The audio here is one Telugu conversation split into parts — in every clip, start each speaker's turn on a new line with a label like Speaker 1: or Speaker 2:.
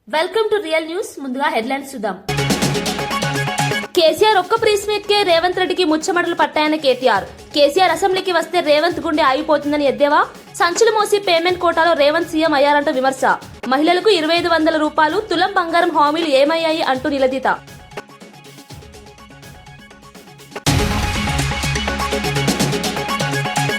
Speaker 1: Welcome to real news. ముందుగా హెడ్లైన్స్ చూద్దాం. కేసీఆర్ ఒక్క ప్రెస్ మీట్ కే రేవంత్ రెడ్డికి ముచ్చమటలు పట్టాయని కేసీఆర్ అసెంబ్లీకి వస్తే రేవంత్ గుండె ఆగిపోతుందని ఎద్దేవా. సంచులు మోసి పేమెంట్ కోటాలో రేవంత్ సీఎం అయ్యారంటూ విమర్శ. మహిళలకు 2500 రూపాయలు తులం బంగారం హామీలు ఏమయ్యాయి అంటూ నిలదీత.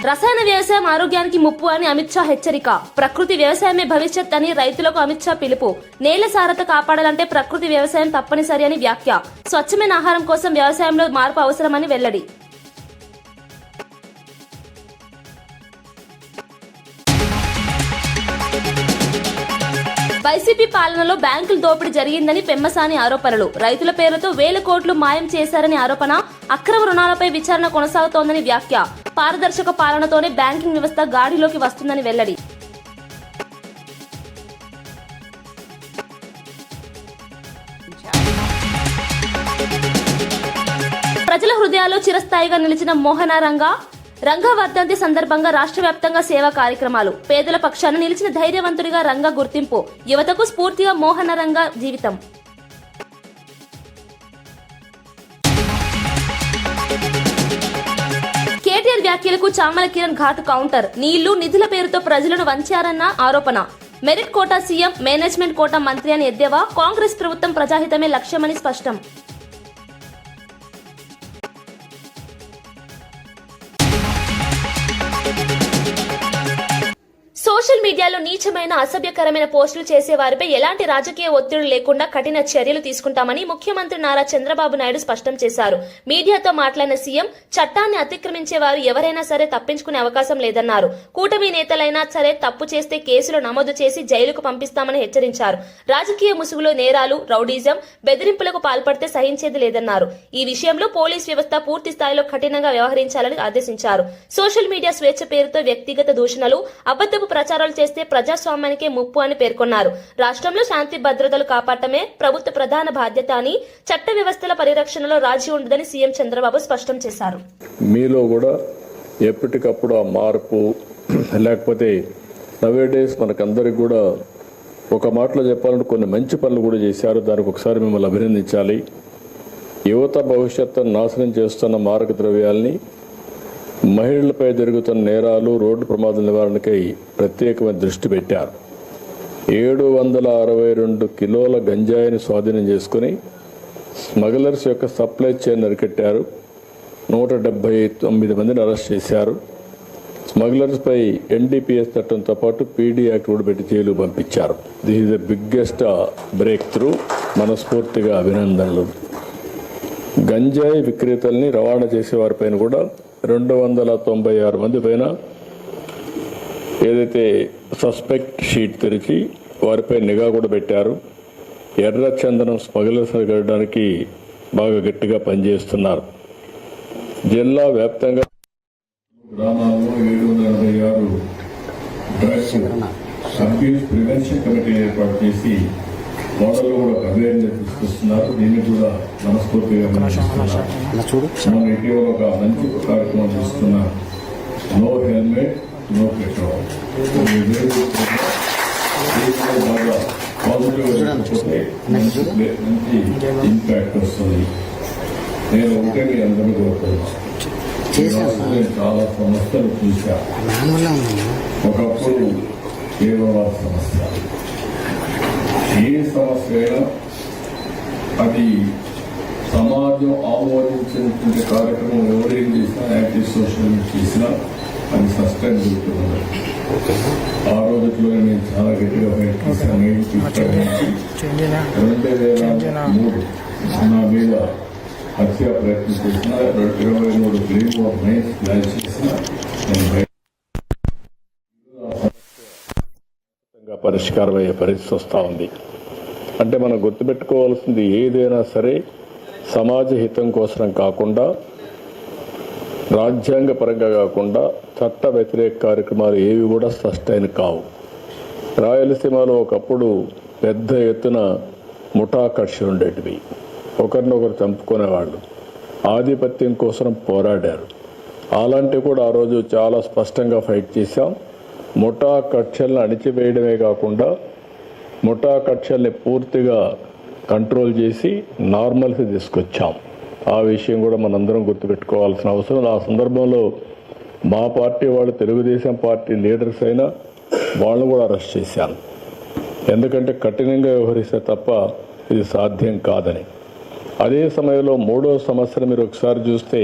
Speaker 1: రసాయన వ్యవసాయం ఆరోగ్యానికి ముప్పు అని అమిత్ షా హెచ్చరిక. ప్రకృతి వ్యవసాయమే భవిష్యత్ అని రైతులకు అమిత్ షా పిలుపు. నేల సారత కాపాడాలంటే ప్రకృతి వ్యవసాయం తప్పనిసరి అని వ్యాఖ్య. స్వచ్ఛమైన ఆహారం కోసం వ్యవసాయంలో మార్పు అవసరమని వెల్లడి. వైసీపీ పాలనలో బ్యాంకుల దోపిడీ జరిగిందని పెమ్మసాని ఆరోపణలు. రైతుల పేరుతో 1000 కోట్లు మాయం చేశారని ఆరోపణ. అక్రమ రుణాలపై విచారణ కొనసాగుతోందని వ్యాఖ్య. పారదర్శక పాలనతోనే బ్యాంకింగ్ వ్యవస్థ గాడిలోకి వస్తుందని వెల్లడి. ప్రజల హృదయాల్లో చిరస్థాయిగా నిలిచిన మోహన రంగా వర్ధంతి సందర్భంగా రాష్ట్ర వ్యాప్తంగా సేవా కార్యక్రమాలు. పేదల పక్షాన నిలిచిన ధైర్యవంతుడిగా రంగా గుర్తింపు. యువతకు స్ఫూర్తిగా మోహన రంగా జీవితం. కేటీఆర్ వ్యాఖ్యలకు చామల కిరణ్ ఘాటు కౌంటర్. నీళ్లు నిధుల పేరుతో ప్రజలను వంచారన్న ఆరోపణ. Merit quota CM, management quota మంత్రి అని ఎద్దేవా. కాంగ్రెస్ ప్రభుత్వం ప్రజాహితమే లక్ష్యమని స్పష్టం. సోషల్ మీడియాలో నీచమైన అసభ్యకరమైన పోస్టులు చేసే వారిపై ఎలాంటి రాజకీయ ఒత్తిడి లేకుండా కఠిన చర్యలు తీసుకుంటామని ముఖ్యమంత్రి నారా చంద్రబాబు నాయుడు స్పష్టం చేశారు. మీడియాతో మాట్లాడిన సీఎం, చట్టాన్ని అతిక్రమించే వారు ఎవరైనా సరే తప్పించుకునే అవకాశం లేదన్నారు. కూటమి నేతలైనా సరే తప్పు చేస్తే కేసులు నమోదు చేసి జైలుకు పంపిస్తామని హెచ్చరించారు. రాజకీయ ముసుగులో నేరాలు, రౌడీజం, బెదిరింపులకు పాల్పడితే సహించేది లేదన్నారు. ఈ విషయంలో పోలీస్ వ్యవస్థ పూర్తి స్థాయిలో కఠినంగా వ్యవహరించాలని ఆదేశించారు. సోషల్ మీడియా స్వేచ్ఛ పేరుతో వ్యక్తిగత దూషణలు, అబద్ధపు ప్రచారాలు చేస్తే ప్రజాస్వామ్యానికే ముప్పు అని పేర్కొన్నారు. రాష్ట్రంలో శాంతి భద్రతలు కాపాడటమే ప్రభుత్వ ప్రధాన బాధ్యత అని, చట్ట వ్యవస్థల పరిరక్షణలో రాజీ ఉండదని సీఎం చంద్రబాబు స్పష్టం చేశారు.
Speaker 2: మీలో కూడా ఎప్పటికప్పుడు ఆ మార్పు లేకపోతే నవేడేస్ మనకందరికి కూడా ఒక మాటలో చెప్పాలంటే కొన్ని మంచి పనులు కూడా చేశారు. దానికి ఒకసారి మిమ్మల్ని అభినందించాలి. యువత భవిష్యత్తును నాశనం చేస్తున్న మారక ద్రవ్యాల్ని, మహిళలపై జరుగుతున్న నేరాలు, రోడ్డు ప్రమాదాల నివారణకై ప్రత్యేకమైన దృష్టి పెట్టారు. 762 కిలోల గంజాయిని స్వాధీనం చేసుకుని స్మగ్లర్స్ యొక్క సప్లై చైన్ అరికట్టారు. 179 మందిని అరెస్ట్ చేశారు. స్మగ్లర్స్ పై ఎన్డీపీఎస్ చట్టంతో పాటు పీడీ యాక్ట్ కూడా పెట్టి జైలు పంపించారు. This is the biggest break through. మనస్ఫూర్తిగా అభినందనలు. గంజాయి విక్రేతల్ని రవాణా చేసేవారిపైన కూడా 296 మంది పైన ఏదైతే సస్పెక్ట్ షీట్ తెరిచి వారిపై నిఘా కూడా పెట్టారు. ఎర్ర చందనం స్మగ్లర్స్ అరికట్టడానికి బాగా గట్టిగా పనిచేస్తున్నారు. జిల్లా వ్యాప్తంగా గ్రామాల్లో 786 డ్రగ్స్ అబ్యూస్ ప్రివెన్షన్ కమిటీ ఏర్పాటు చేసి మోడల్ కూడా అవేర్నెస్ తీసుకొస్తున్నారు. దీన్ని కూడా మనస్ఫూర్తిగా మనం ఇటీవల ఒక మంచి కార్యక్రమం తీసుకున్న నో హెల్మెట్ నో పెట్రోల్ బాగా పాజిటివ్ మంచి ఇంపాక్ట్ వస్తుంది. నేను ఒకటే మీ అందరూ కోరుతున్నాను. నేను చాలా సమస్యలు చూశాను. ఒకప్పుడు కేవలం సమస్య, ఏ సమస్య అయినా అది సమాజం ఆమోదించినటువంటి కార్యక్రమం ఎవరేం చేసినా, యాంటీ సోషల్ చేసినా అది సస్టైన్ అవుతుంది. ఆ రోజుల్లో నేను చాలా గట్టిగా ప్రయత్నిస్తాను. 2003 నా మీద హత్య ప్రయత్నం చేసిన, 23 గ్రీన్ ఆఫ్ మైన్స్ ప్లాన్ చేసిన నేను పరిష్కారం అయ్యే పరిస్థితి వస్తూ ఉంది. అంటే మనం గుర్తుపెట్టుకోవాల్సింది, ఏదైనా సరే సమాజ హితం కోసం కాకుండా, రాజ్యాంగ పరంగా కాకుండా చట్ట వ్యతిరేక కార్యక్రమాలు ఏవి కూడా సస్టైన్ కావు. రాయలసీమలో ఒకప్పుడు పెద్ద ఎత్తున ముఠా కక్షలు ఉండేటివి. ఒకరినొకరు చంపుకునేవాళ్ళు, ఆధిపత్యం కోసం పోరాడారు. అలాంటివి కూడా ఆ రోజు చాలా స్పష్టంగా ఫైట్ చేశాం. ముఠా కక్షలను అణిచివేయడమే కాకుండా ముఠా కక్షల్ని పూర్తిగా కంట్రోల్ చేసి నార్మల్కి తీసుకొచ్చాం. ఆ విషయం కూడా మనందరం గుర్తుపెట్టుకోవాల్సిన అవసరం. ఆ సందర్భంలో మా పార్టీ వాళ్ళు, తెలుగుదేశం పార్టీ లీడర్స్ అయినా వాళ్ళను కూడా అరెస్ట్ చేశాను. ఎందుకంటే కఠినంగా వ్యవహరిస్తే తప్ప ఇది సాధ్యం కాదని. అదే సమయంలో మూడో సమస్యను మీరు ఒకసారి చూస్తే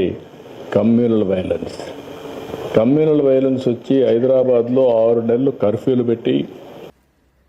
Speaker 2: కమ్యూనల్ వైలెన్స్ వచ్చి హైదరాబాద్లో 6 నెలలు కర్ఫ్యూలు పెట్టి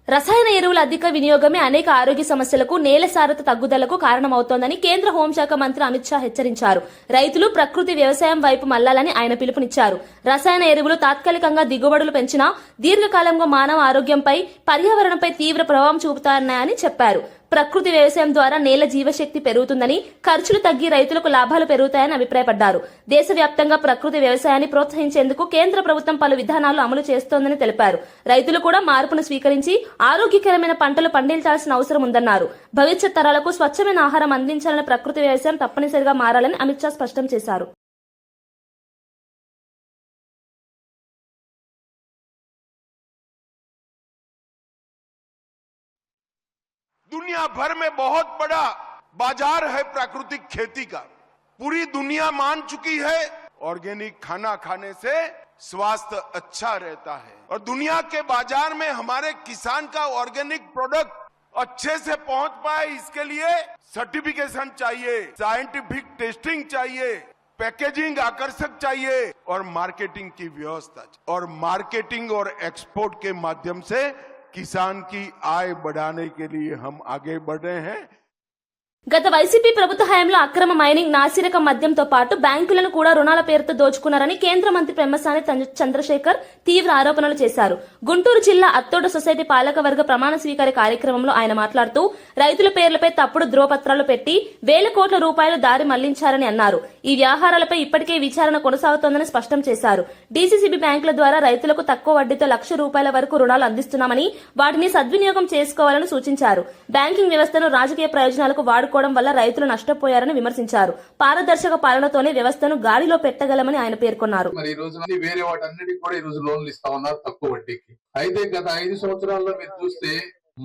Speaker 1: రసాయన ఎరువుల అధిక వినియోగమే అనేక ఆరోగ్య సమస్యలకు, నేల సారత తగ్గుదలకు కారణమవుతోందని కేంద్ర హోంశాఖ మంత్రి అమిత్ షా హెచ్చరించారు. రైతులు ప్రకృతి వ్యవసాయం వైపు మళ్లాలని ఆయన పిలుపునిచ్చారు. రసాయన ఎరువులు తాత్కాలికంగా దిగుబడులు పెంచినా దీర్ఘకాలంగా మానవ ఆరోగ్యంపై, పర్యావరణంపై తీవ్ర ప్రభావం చూపుతాయని చెప్పారు. ప్రకృతి వ్యవసాయం ద్వారా నేల జీవశక్తి పెరుగుతుందని, ఖర్చులు తగ్గి రైతులకు లాభాలు పెరుగుతాయని అభిప్రాయపడ్డారు. దేశవ్యాప్తంగా ప్రకృతి వ్యవసాయాన్ని ప్రోత్సహించేందుకు కేంద్ర ప్రభుత్వం పలు విధానాలు అమలు చేస్తోందని తెలిపారు. రైతులు కూడా మార్పును స్వీకరించి ఆరోగ్యకరమైన పంటలు పండించాల్సిన అవసరం ఉందన్నారు. భవిష్యత్ తరాలకు స్వచ్ఛమైన ఆహారం అందించాలని ప్రకృతి వ్యవసాయం తప్పనిసరిగా మారాలని అమిత్ షా స్పష్టం చేశారు.
Speaker 3: दुनिया भर में बहुत बड़ा बाजार है प्राकृतिक खेती का। पूरी दुनिया मान चुकी है ऑर्गेनिक खाना खाने से स्वास्थ्य अच्छा रहता है और दुनिया के बाजार में हमारे किसान का ऑर्गेनिक प्रोडक्ट अच्छे से पहुंच पाए, इसके लिए सर्टिफिकेशन चाहिए, साइंटिफिक टेस्टिंग चाहिए, पैकेजिंग आकर्षक चाहिए और मार्केटिंग की व्यवस्था। और मार्केटिंग और एक्सपोर्ट के माध्यम से किसान की आय बढ़ाने के लिए हम आगे बढ़ रहे हैं।
Speaker 1: గత వైసీపీ ప్రభుత్వ హయాంలో అక్రమ మైనింగ్, నాసిరకం మద్యంతో పాటు బ్యాంకులను కూడా రుణాల పేరుతో దోచుకున్నారని కేంద్ర మంత్రి పెమ్మసాని చంద్రశేఖర్ తీవ్ర ఆరోపణలు చేశారు. గుంటూరు జిల్లా అత్తోట సొసైటీ పాలకవర్గ ప్రమాణ స్వీకార కార్యక్రమంలో ఆయన మాట్లాడుతూ రైతుల పేర్లపై తప్పుడు ధ్రువపత్రాలు పెట్టి వేల కోట్ల రూపాయలు దారి మళ్లించారని అన్నారు. ఈ వ్యవహారాలపై ఇప్పటికే విచారణ కొనసాగుతోందని స్పష్టం చేశారు. డీసీసీబీ బ్యాంకుల ద్వారా రైతులకు తక్కువ వడ్డీతో ₹1,00,000 వరకు రుణాలు అందిస్తున్నామని, వాటిని సద్వినియోగం చేసుకోవాలని సూచించారు. బ్యాంకింగ్ వ్యవస్థను రాజకీయ ప్రయోజనాలకు వాడుకోవడం వల్ల రైతులు నష్టపోయారని విమర్శించారు. పారదర్శక పాలనతోనే వ్యవస్థను గాడిలో పెట్టగలమని ఆయన పేర్కొన్నారు.
Speaker 4: మరి ఈ రోజు వేరే వాటన్నిటికి కూడా ఈ రోజు లోన్లు ఇస్తా ఉన్నారు తక్కువ వడ్డీకి. అయితే గత 5 సంవత్సరాల్లో మీరు చూస్తే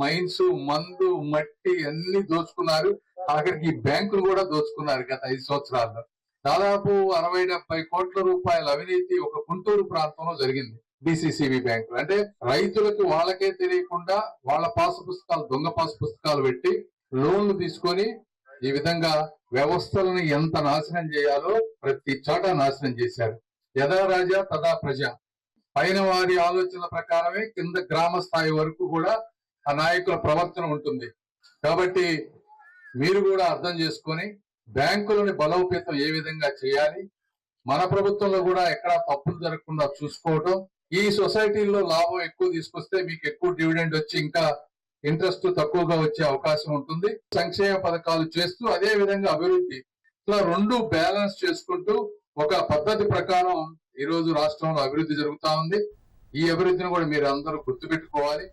Speaker 4: మైన్స్, మందు, మట్టి అన్ని దోచుకున్నారు. ఆఖరికి బ్యాంకులు కూడా దోచుకున్నారు. గత 5 సంవత్సరాల్లో దాదాపు 60-70 కోట్ల రూపాయల అవినీతి ఒక గుంటూరు ప్రాంతంలో జరిగింది. డిసిసిబి బ్యాంకులు అంటే రైతులకు వాళ్ళకే తెలియకుండా వాళ్ళ పాసు పుస్తకాలు, దొంగ పాసు పుస్తకాలు పెట్టి లోన్లు తీసుకొని ఈ విధంగా వ్యవస్థలను ఎంత నాశనం చేయాలో ప్రతి చోట నాశనం చేశారు. యథా రాజా తదా ప్రజ. పైన వారి ఆలోచనల ప్రకారమే కింద గ్రామ స్థాయి వరకు కూడా ఆ నాయకుల ప్రవర్తన ఉంటుంది. కాబట్టి మీరు కూడా అర్థం చేసుకొని బ్యాంకులని బలోపేతం ఏ విధంగా చేయాలి, మన ప్రభుత్వంలో కూడా ఎక్కడా తప్పులు జరగకుండా చూసుకోవటం, ఈ సొసైటీల్లో లాభం ఎక్కువ తీసుకొస్తే మీకు ఎక్కువ డివిడెండ్ వచ్చి ఇంకా ఇంట్రెస్ట్ తక్కువగా వచ్చే అవకాశం ఉంటుంది. సంక్షేమ పథకాలు చేస్తూ అదే విధంగా అభివృద్ధి, ఇట్లా రెండు బ్యాలెన్స్ చేసుకుంటూ ఒక పద్ధతి ప్రకారం ఈ రోజు రాష్ట్రంలో అభివృద్ధి జరుగుతా ఉంది. ఈ అభివృద్ధిని కూడా మీరు అందరూ గుర్తుపెట్టుకోవాలి.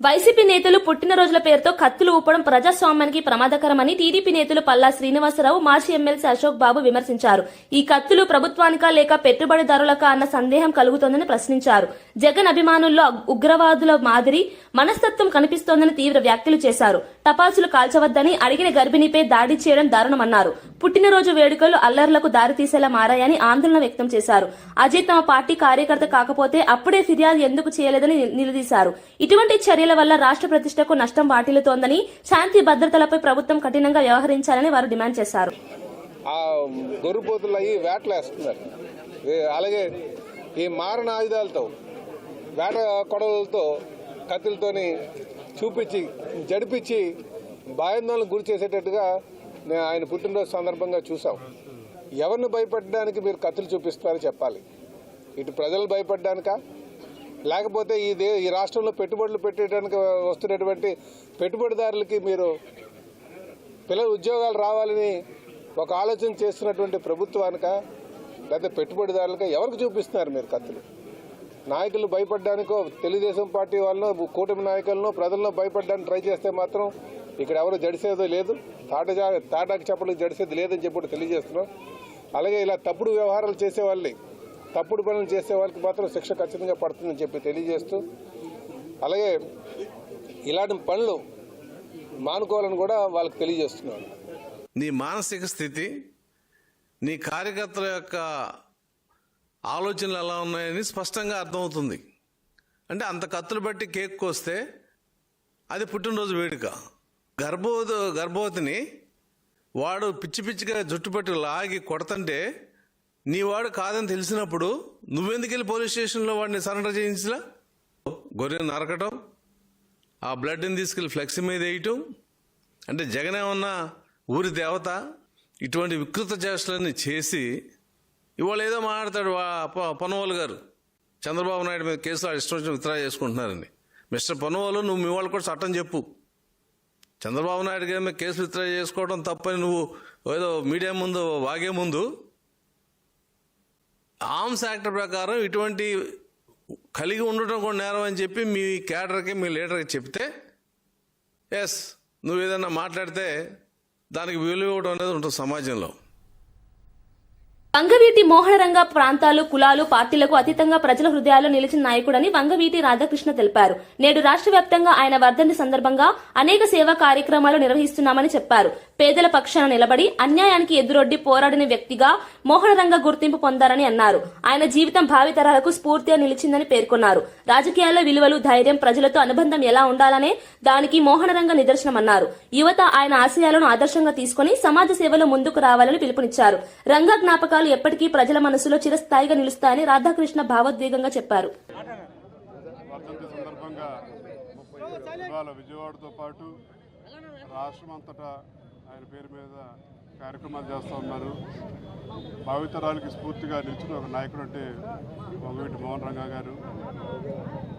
Speaker 1: వైసీపీ నేతలు పుట్టినరోజుల పేరుతో కత్తులు ఊపడం ప్రజాస్వామ్యానికి ప్రమాదకరమని టీడీపీ నేతలు పల్లా శ్రీనివాసరావు, మాజీ ఎమ్మెల్సీ అశోక్ బాబు విమర్శించారు. ఈ కత్తులు ప్రభుత్వానికా లేక పెట్టుబడిదారులకా అన్న సందేహం కలుగుతోందని ప్రశ్నించారు. జగన్ అభిమానుల్లో ఉగ్రవాదుల మాదిరి మనస్తత్వం కనిపిస్తోందని తీవ్ర వ్యాఖ్యలు చేశారు. టపాసులు కాల్చవద్దని, అడిగిన గర్భిణిపై దాడి చేయడం దారుణమన్నారు. పుట్టినరోజు వేడుకలు అల్లర్లకు దారితీసేలా మారాయని ఆందోళన వ్యక్తం చేశారు. అజిత్ తమ పార్టీ కార్యకర్త కాకపోతే అప్పుడే ఫిర్యాదు ఎందుకు చేయలేదని నిలదీశారు. ఇటువంటి చర్యల వల్ల రాష్ట్ర ప్రతిష్టకు నష్టం వాటిల్లుతోందని, శాంతి భద్రతలపై ప్రభుత్వం కఠినంగా వ్యవహరించాలని వారు డిమాండ్ చేశారు.
Speaker 5: గొర్రెపోతులు అయ్యి వేటలేస్తున్నారు. అలాగే ఈ మారణ ఆయుధాలతో, వేట కొడవలతో, కత్తులతోని చూపించి జడిపించి భయాందోళనకు గురి చేసేటట్టుగా ఆయన పుట్టినరోజు సందర్భంగా చూసాం. ఎవరిని భయపెట్టడానికి మీరు కత్తులు చూపిస్తారో చెప్పాలి. ఇటు ప్రజలు భయపడడానికా, లేకపోతే ఈ రాష్ట్రంలో పెట్టుబడులు పెట్టడానికి వస్తున్నటువంటి పెట్టుబడిదారులకి మీరు పిల్లల ఉద్యోగాలు రావాలని ఒక ఆలోచన చేస్తున్నటువంటి ప్రభుత్వానికా, లేకపోతే పెట్టుబడిదారులకా, ఎవరికి చూపిస్తున్నారు మీరు కత్తులు? నాయకులు భయపడడానికో, తెలుగుదేశం పార్టీ వాళ్ళనో, కూటమి నాయకులను, ప్రజలను భయపడడానికి ట్రై చేస్తే మాత్రం ఇక్కడ ఎవరు జడిసేదో లేదు, తాటాకి చెప్పలకు జడిసేది లేదని చెప్పి తెలియజేస్తున్నాం. అలాగే ఇలా తప్పుడు వ్యవహారాలు చేసే వాళ్ళని, తప్పుడు పనులు చేసే వాళ్ళకి మాత్రం శిక్ష ఖచ్చితంగా పడుతుందని చెప్పి తెలియజేస్తూ, అలాగే ఇలాంటి పనులు మానుకోవాలని కూడా వాళ్ళకి తెలియజేస్తున్నాను.
Speaker 6: నీ మానసిక స్థితి, నీ కార్యకర్తల యొక్క ఆలోచనలు ఎలా ఉన్నాయని స్పష్టంగా అర్థమవుతుంది. అంటే అంత కత్తులు బట్టి కేక్ కోస్తే అది పుట్టినరోజు వేడుక. గర్భవతిని వాడు పిచ్చి పిచ్చిగా జుట్టుపట్టి లాగి కొడతంటే నీ వాడు కాదని తెలిసినప్పుడు నువ్వెందుకు వెళ్ళి పోలీస్ స్టేషన్లో వాడిని సరెండర్ చేయించలా? గొర్రెను నరకటం, ఆ బ్లడ్ని తీసుకెళ్ళి ఫ్లెక్సీ మీద వేయటం అంటే జగన్ ఏమన్నా ఊరి దేవత? ఇటువంటి వికృత చేష్టలన్నీ చేసి ఇవాళ ఏదో మాట్లాడతాడు పొన్నవాళ్ళు గారు, చంద్రబాబు నాయుడు మీద కేసులు ఇష్టం వచ్చిన విత్డ్రా చేసుకుంటున్నారని. మిస్టర్ పొన్నవాళ్ళు, నువ్వు మీ వాళ్ళు కూడా చట్టం చెప్పు. చంద్రబాబు నాయుడు గారి మీద కేసులు విత్డ్రా చేసుకోవడం తప్పని నువ్వు ఏదో మీడియా ముందు వాగే ముందు ఆర్మ్స్ యాక్ట్ ప్రకారం ఇటువంటి కలిగి ఉండటం కూడా నేరం అని చెప్పి మీ క్యాడర్కి, మీ లీడర్కి చెప్తే ఎస్ నువ్వు ఏదన్నా మాట్లాడితే దానికి విలువ ఇవ్వడం అనేది ఉంటుంది సమాజంలో.
Speaker 1: వంగవీటి మోహనరంగ ప్రాంతాలు, కులాలు, పార్టీలకు అతీతంగా ప్రజల హృదయాల్లో నిలిచిన నాయకుడని వంగవీటి రాధాకృష్ణ తెలిపారు. నేడు రాష్ట్ర వ్యాప్తంగా ఆయన వర్ధంతి సందర్భంగా అనేక సేవా కార్యక్రమాలు నిర్వహిస్తున్నామని చెప్పారు. పేదల పక్షాన నిలబడి అన్యాయానికి ఎదురొడ్డి పోరాడిన వ్యక్తిగా మోహనరంగ గుర్తింపు పొందారని అన్నారు. ఆయన జీవితం భావితరాలకు స్ఫూర్తిగా నిలిచిందని పేర్కొన్నారు. రాజకీయాల్లో విలువలు, ధైర్యం, ప్రజలతో అనుబంధం ఎలా ఉండాలనే దానికి మోహనరంగ నిదర్శనమన్నారు. యువత ఆయన ఆశయాలను ఆదర్శంగా తీసుకుని సమాజ సేవలో ముందుకు రావాలని పిలుపునిచ్చారు. రంగ జ్ఞాపకాలు ఎప్పటికీ ప్రజల మనసులో చిరస్థాయిగా నిలుస్తాయని రాధాకృష్ణ భావోద్వేగంగా చెప్పారు.
Speaker 7: విజయవాడతో పాటు రాష్ట్రం అంతటా ఆయన పేరు మీద కార్యక్రమాలు చేస్తూ ఉన్నారు. భావితరాలకి స్ఫూర్తిగా నిలిచిన ఒక నాయకుడు అంటే వంగవీటి మోహన్ రంగా గారు.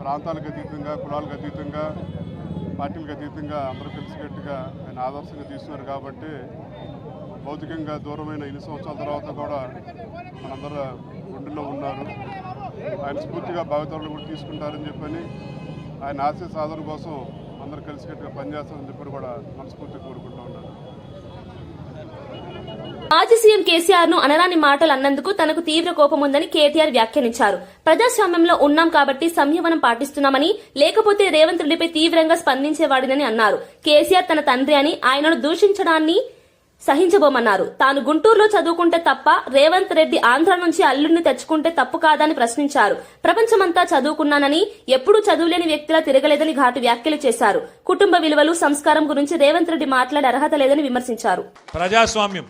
Speaker 7: ప్రాంతాలకు అతీతంగా, కులాలకు అతీతంగా, పార్టీలకు అతీతంగా అందరూ కలిసికట్టుగా ఆయన ఆదర్శంగా తీసుకున్నారు. కాబట్టి భౌతికంగా దూరమైన ఇన్ని సంవత్సరాల తర్వాత కూడా మనందరూ గుండెల్లో ఉన్నారు. ఆయన స్ఫూర్తిగా భావితరాలు కూడా తీసుకుంటారని చెప్పని, ఆయన ఆశయ సాధన కోసం అందరూ కలిసికట్టుగా పనిచేస్తారని చెప్పి కూడా మనస్ఫూర్తిగా కోరుకుంటూ ఉన్నారు.
Speaker 1: మాజీ సీఎం కేసీఆర్ ను అనరాని మాటలు అన్నందుకు తనకు తీవ్ర కోపం ఉందని కేటీఆర్ వ్యాఖ్యానించారు. ప్రజాస్వామ్యంలో ఉన్నాం కాబట్టి సంయమనం పాటిస్తున్నామని, లేకపోతే రేవంత్ రెడ్డిపై తీవ్రంగా స్పందించేవాడినని అన్నారు. కేసీఆర్ తన తండ్రి అని, ఆయనను దూషించడాన్ని సహించబోమన్నారు. తాను గుంటూరులో చదువుకుంటే తప్ప రేవంత్ రెడ్డి ఆంధ్ర నుంచి అల్లుడిని తెచ్చుకుంటే తప్పు కాదని ప్రశ్నించారు. ప్రపంచమంతా చదువుకున్నానని, ఎప్పుడూ చదువులేని వ్యక్తిలా తిరగలేదని ఘాటు వ్యాఖ్యలు చేశారు. కుటుంబ విలువలు, సంస్కారం గురించి రేవంత్ రెడ్డి మాట్లాడే అర్హత లేదని విమర్శించారు.
Speaker 8: ప్రజాస్వామ్యం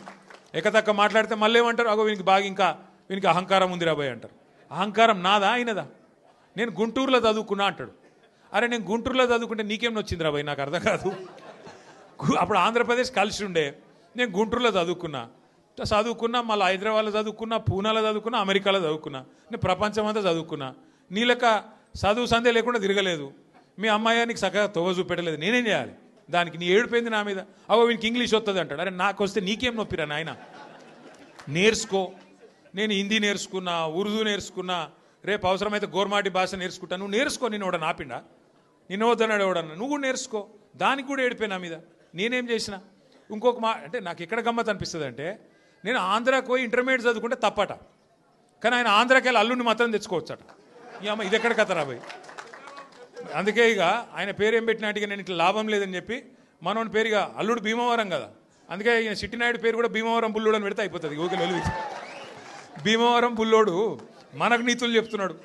Speaker 8: ఎక్కతక్క మాట్లాడితే మళ్ళీ ఏమంటారు, అగో వీనికి బాగా ఇంకా వీనికి అహంకారం ఉంది రాబోయ్ అంటారు. అహంకారం నాదా అయినదా? నేను గుంటూరులో చదువుకున్నా అంటాడు. అరే నేను గుంటూరులో చదువుకుంటే నీకేం నొచ్చింది రాబోయ్? నాకు అర్థం కాదు. అప్పుడు ఆంధ్రప్రదేశ్ కలిసి ఉండే, నేను గుంటూరులో చదువుకున్నా, మళ్ళీ హైదరాబాద్లో చదువుకున్నా, పూనాలో చదువుకున్నా, అమెరికాలో చదువుకున్నా, నేను ప్రపంచం అంతా చదువుకున్నా. నీ లెక్క చదువు సందే లేకుండా తిరగలేదు. మీ అమ్మాయి నీకు చక్కగా తొవ్వ చూపెట్టలేదు. నేనేం చేయాలి దానికి? నీ ఏడిపోయింది నా మీద. అవో వీనికి ఇంగ్లీష్ వస్తుంది అంటాడు. అరే నాకు వస్తే నీకేం నొప్పిరా నాయన? నేర్చుకో. నేను హిందీ నేర్చుకున్నా, ఉర్దూ నేర్చుకున్నా, రేపు అవసరమైతే గోర్మాటి భాష నేర్చుకుంటా. నువ్వు నేర్చుకో. నేను ఎవడ నాపిండా? నిన్ను వద్దన్నాడు ఎవడన్నా? నువ్వు కూడా నేర్చుకో. దానికి కూడా ఏడిపోయి నా మీద. నేనేం చేసిన? ఇంకొక అంటే నాకు ఎక్కడ గమ్మత్ అనిపిస్తుంది అంటే, నేను ఆంధ్రాకి పోయి ఇంటర్మీడియట్ చదువుకుంటే తప్పట, కానీ ఆయన ఆంధ్రాకి వెళ్ళి అల్లుడిని మాత్రం తెచ్చుకోవచ్చట. ఈ అమ్మ ఇది ఎక్కడ కథ రాబోయ్? అందుకే ఇక ఆయన పేరు ఏం పెట్టినట్టుగా నేను ఇట్లా లాభం లేదని చెప్పి మనోని పేరుగా అల్లుడు భీమవరం కదా, అందుకే ఈయన చిట్టినాయుడు పేరు కూడా భీమవరం బుల్లోడు అని పెడితే అయిపోతుంది. ఓకే లొలి భీమవరం బుల్లోడు మనకు నీతులు చెప్తున్నాడు.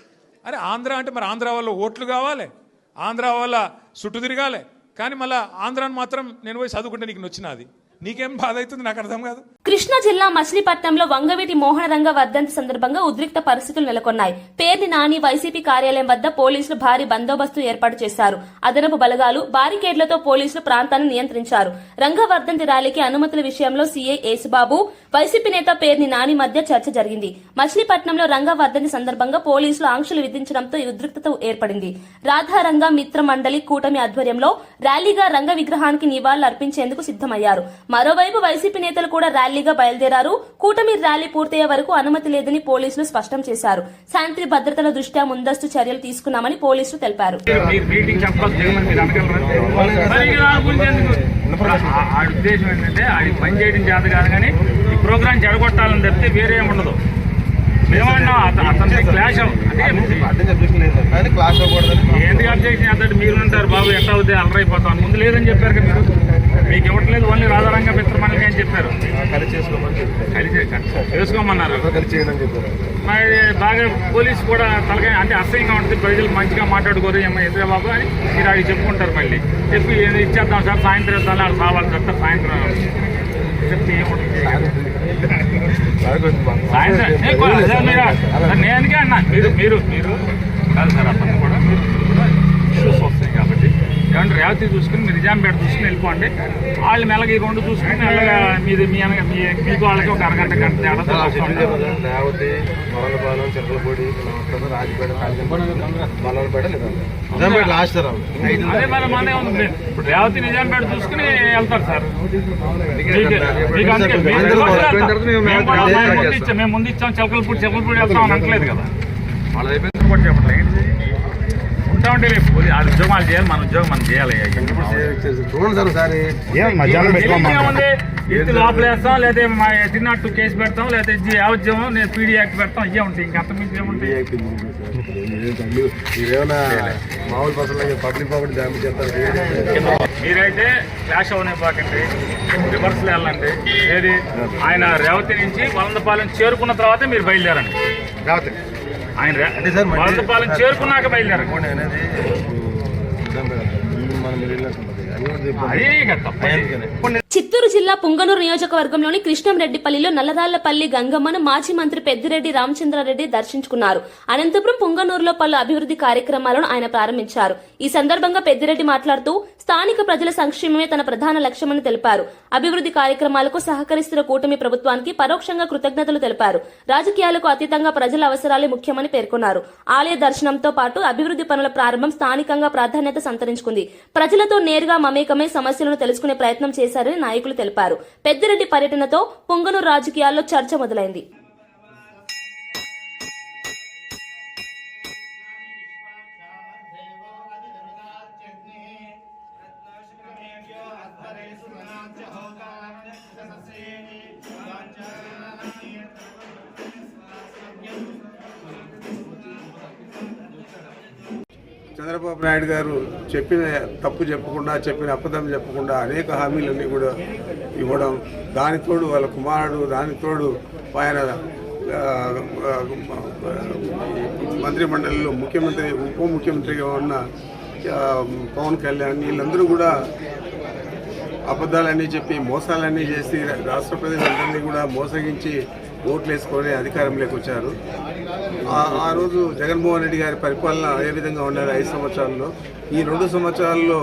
Speaker 8: అరే ఆంధ్ర అంటే మరి ఆంధ్ర వల్ల ఓట్లు కావాలి, ఆంధ్ర వల్ల చుట్టూ తిరగాలి, కానీ మళ్ళీ ఆంధ్రాని మాత్రం నేను పోయి చదువుకుంటే నీకు నచ్చినది. నీకేం బాధ అవుతుంది? నాకు అర్థం కాదు.
Speaker 1: కృష్ణా జిల్లా మచిలీపట్నంలో వంగవీటి మోహనరంగ వర్ధంతి సందర్భంగా ఉద్రిక్త పరిస్థితులు నెలకొన్నాయి. పేర్ని నాని వైసీపీ కార్యాలయం వద్ద పోలీసులు భారీ బందోబస్తు ఏర్పాటు చేశారు. అదనపు బలగాలు, బారికేడ్లతో పోలీసులు ప్రాంతాన్ని నియంత్రించారు. రంగ వర్ధంతి ర్యాలీకి అనుమతుల విషయంలో సీఐ యేసుబాబు, వైసీపీ నేత పేర్ని నాని మధ్య చర్చ జరిగింది. మచిలీపట్నంలో రంగ వర్ధంతి సందర్భంగా పోలీసులు ఆంక్షలు విధించడంతో ఉద్రిక్తత ఏర్పడింది. రాధారంగ మిత్ర మండలి కూటమి ఆధ్వర్యంలో ర్యాలీగా రంగ విగ్రహానికి నివాళులు అర్పించేందుకు సిద్దమయ్యారు. మరోవైపు వైసీపీ నేతలు కూడా ర్యాలీగా బయలుదేరారు. కూటమి ర్యాలీ పూర్తయ్యే వరకు అనుమతి లేదని పోలీసులు స్పష్టం చేశారు. శాంతి భద్రతల దృష్ట్యా ముందస్తు చర్యలు తీసుకున్నామని పోలీసులు తెలిపారు.
Speaker 9: ఉద్దేశం ఏంటంటే అది పని చేయడం చేత కాదు, కానీ ఈ ప్రోగ్రాం చెడగొట్టాలని తప్పితే వేరే ఏమి ఉండదు. మేమన్నా అతని క్లాష్
Speaker 5: కానీ క్లాస్ అవ్వకూడదని
Speaker 9: ఎందుకు అబ్జెక్షన్ చేస్తాడు? మీరు ఉంటారు బాబు ఎట్లా అవుతాయి అలరైపోతాను ముందు లేదని చెప్పారు కదా మీరు. మీకు ఇవ్వట్లేదు ఓన్లీ రాధారంగ మిత్రమణికి అని చెప్పారు.
Speaker 5: కలిసి చేసుకోమని చెప్పారు.
Speaker 9: కలిసి చేసుకోమన్నారు.
Speaker 5: కలిసి చేయడం చెప్పారు.
Speaker 9: మరి బాగా పోలీసు కూడా తలకాయ అంటే అసహ్యంగా ఉంటుంది. ప్రజలు మంచిగా మాట్లాడుకోరు ఎందుకు బాబు అని మీరు అడిగి చెప్పుకుంటారు. మళ్ళీ చెప్పి ఇచ్చేద్దాం సార్ సాయంత్రం ఇద్దాం వాళ్ళు కావాలి సార్ సాయంత్రం చెప్తే ఏముంటుంది సాయంత్రం నేనుకే అన్నా మీరు కాదు సార్ అతను కూడా ఇష్యూస్ వస్తాయి కాబట్టి ఏమంటే రేవతి చూసుకుని మీరు నిజాంపేట చూసుకుని వెళ్ళిపోండి. వాళ్ళు మెల్లగా ఈ రెండు చూసుకుని మెల్లగా మీకు వాళ్ళకి ఒక అరగంట గంట తేడా
Speaker 5: రేవతి మొరలపాలెం చిరకలపూడి రాజపేట మల్లపేట నిజాంపేట లాస్ట్
Speaker 9: అదే మన మనదే ఉంది. ఇప్పుడు రేవతి నిజాంపేట చూసుకుని వెళ్తారు సార్. మేము ముందు ఇచ్చాం చిలకలపూడి వెళ్తాం అని అనట్లేదు కదా. వాళ్ళ అయిపోయింది కూడా చెప్పట్లేదు. ఉంటా ఉంటే రేపు ఆ ఉద్యోగాలు చేయాలి, మన ఉద్యోగం మనం చేయాలి.
Speaker 5: చూడండి సార్
Speaker 9: ఏముంది ఇది లోపల వేస్తాం లేదా తిన్నట్టు కేసు పెడతాం లేదా యావజ్యం నేను పీడీ యాక్ట్ పెడతాం ఇవే ఉంటాయి. ఇంకా అంతమించి ఏముంటాయి?
Speaker 5: మీరేమన్నా మామూలు పర్సన్ పబ్లిక్ ప్రాపర్టీ డ్యామేజ్ చేస్తారు.
Speaker 9: మీరైతే క్లాష్ అవనే పాకండి, రివర్స్లో వెళ్ళండి. ఏది ఆయన రేవతి నుంచి వలందపాలెం చేరుకున్న తర్వాత మీరు బయలుదేరండి.
Speaker 5: రేవతి
Speaker 9: ఆయన వలందపాలెం చేరుకున్నాక బయలుదేరండి.
Speaker 5: అనేది మనం
Speaker 9: అదే కదా.
Speaker 1: చిత్తూరు జిల్లా పుంగనూరు నియోజకవర్గంలోని కృష్ణంరెడ్డిపల్లిలో నల్లరాళ్లపల్లి గంగమ్మను మాజీ మంత్రి పెద్దిరెడ్డి రామచంద్రారెడ్డి దర్శించుకున్నారు. అనంతపురం పుంగనూరులో పలు అభివృద్ధి కార్యక్రమాలను ఆయన ప్రారంభించారు. ఈ సందర్భంగా పెద్దిరెడ్డి మాట్లాడుతూ స్థానిక ప్రజల సంక్షేమమే తన ప్రధాన లక్ష్యమని తెలిపారు. అభివృద్ధి కార్యక్రమాలకు సహకరిస్తున్న కూటమి ప్రభుత్వానికి పరోక్షంగా కృతజ్ఞతలు తెలిపారు. రాజకీయాలకు అతీతంగా ప్రజల అవసరాలే ముఖ్యమని పేర్కొన్నారు. ఆలయ దర్శనంతో పాటు అభివృద్ధి పనుల ప్రారంభం స్థానికంగా ప్రాధాన్యత సంతరించుకుంది. ప్రజలతో నేరుగా మమేకమై సమస్యలను తెలుసుకునే ప్రయత్నం చేశారని నాయకులు తెలిపారు. పెద్దిరెడ్డి పర్యటనతో పుంగనూరు రాజకీయాల్లో చర్చ మొదలైంది.
Speaker 7: చంద్రబాబు నాయుడు గారు చెప్పిన తప్పు చెప్పకుండా, చెప్పిన అబద్ధం చెప్పకుండా అనేక హామీలన్నీ కూడా ఇవ్వడం, దానితోడు వాళ్ళ కుమారుడు, దానితోడు ఆయన మంత్రిమండలిలో ముఖ్యమంత్రి, ఉప ముఖ్యమంత్రిగా ఉన్న పవన్ కళ్యాణ్ వీళ్ళందరూ కూడా అబద్ధాలన్నీ చెప్పి మోసాలన్నీ చేసి రాష్ట్ర ప్రజలందరినీ కూడా మోసగించి ఓట్లు వేసుకొని అధికారంలోకి వచ్చారు. ఆ రోజు జగన్మోహన్ రెడ్డి గారి పరిపాలన ఏ విధంగా ఉన్నది 5 సంవత్సరాల్లో, ఈ 2 సంవత్సరాల్లో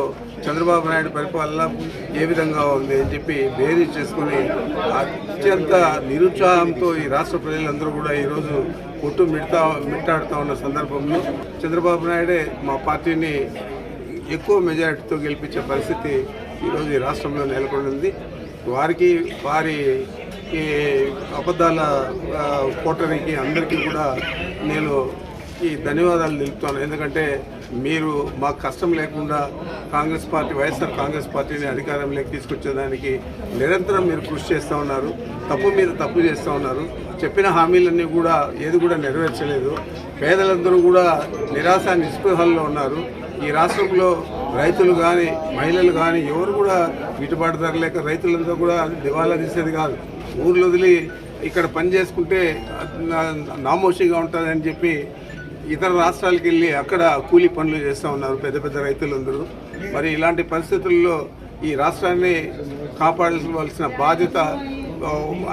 Speaker 7: చంద్రబాబు నాయుడు పరిపాలన ఏ విధంగా ఉంది అని చెప్పి బేరీ చేసుకుని అత్యంత నిరుత్సాహంతో ఈ రాష్ట్ర ప్రజలందరూ కూడా ఈరోజు కొట్టు మిట్టాడుతూ ఉన్న సందర్భంలో చంద్రబాబు నాయుడే మా పార్టీని ఎక్కువ మెజారిటీతో గెలిపించే పరిస్థితి ఈరోజు ఈ రాష్ట్రంలో నెలకొంది. వారికి వారి ఈ అబద్ధాల కోటరీకి అందరికీ కూడా నేను ఈ ధన్యవాదాలు తెలుపుతాను. ఎందుకంటే మీరు మాకు కష్టం లేకుండా కాంగ్రెస్ పార్టీ, వైఎస్ఆర్ కాంగ్రెస్ పార్టీని అధికారంలోకి తీసుకొచ్చేదానికి నిరంతరం మీరు కృషి చేస్తూ ఉన్నారు. తప్పు మీద తప్పు చేస్తూ ఉన్నారు. చెప్పిన హామీలన్నీ కూడా ఏది కూడా నెరవేర్చలేదు. పేదలందరూ కూడా నిరాశ నిస్పృహల్లో ఉన్నారు. ఈ రాష్ట్రంలో రైతులు కానీ, మహిళలు కానీ ఎవరు కూడా గిట్టుబాటు ధర లేక రైతులంతా కూడా దివాలా తీసేది కాదు. ఊర్లు వదిలి ఇక్కడ పని చేసుకుంటే నామోషిగా ఉంటుందని చెప్పి ఇతర రాష్ట్రాలకు వెళ్ళి అక్కడ కూలీ పనులు చేస్తూ ఉన్నారు పెద్ద పెద్ద రైతులందరూ. మరి ఇలాంటి పరిస్థితుల్లో ఈ రాష్ట్రాన్ని కాపాడాల్సిన బాధ్యత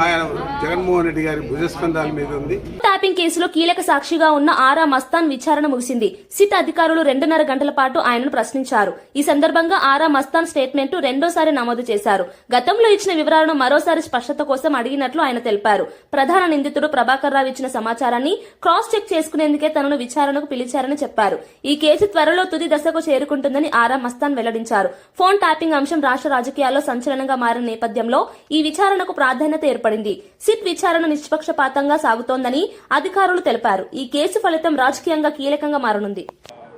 Speaker 7: ఆయన జగన్మోహన్ రెడ్డి గారి భుజస్కంధాల మీద ఉంది.
Speaker 1: ట్యాపింగ్ కేసులో కీలక సాక్షిగా ఉన్న ఆరా మస్తాన్ విచారణ ముగిసింది. సిట్ అధికారులు 2.5 గంటల పాటు ఆయనను ప్రశ్నించారు. ఈ సందర్భంగా ఆరా మస్తాన్ స్టేట్మెంట్ రెండోసారి నమోదు చేశారు. గతంలో ఇచ్చిన వివరాలను మరోసారి స్పష్టత కోసం అడిగినట్లు ఆయన తెలిపారు. ప్రధాన నిందితుడు ప్రభాకర్ రావు ఇచ్చిన సమాచారాన్ని క్రాస్ చెక్ చేసుకునేందుకే తనను విచారణకు పిలిచారని చెప్పారు. ఈ కేసు త్వరలో తుది దశకు చేరుకుంటుందని ఆరా మస్తాన్ వెల్లడించారు. ఫోన్ ట్యాపింగ్ అంశం రాష్ట్ర రాజకీయాల్లో సంచలనంగా మారిన నేపథ్యంలో ఈ విచారణకు ప్రాధాన్యత ఏర్పడింది. సిట్ విచారణ నిష్పక్షపాతంగా సాగుతోందని అధికారులు తెలిపారు. ఈ కేసు ఫలితం రాజకీయంగా కీలకంగా మారనుంది.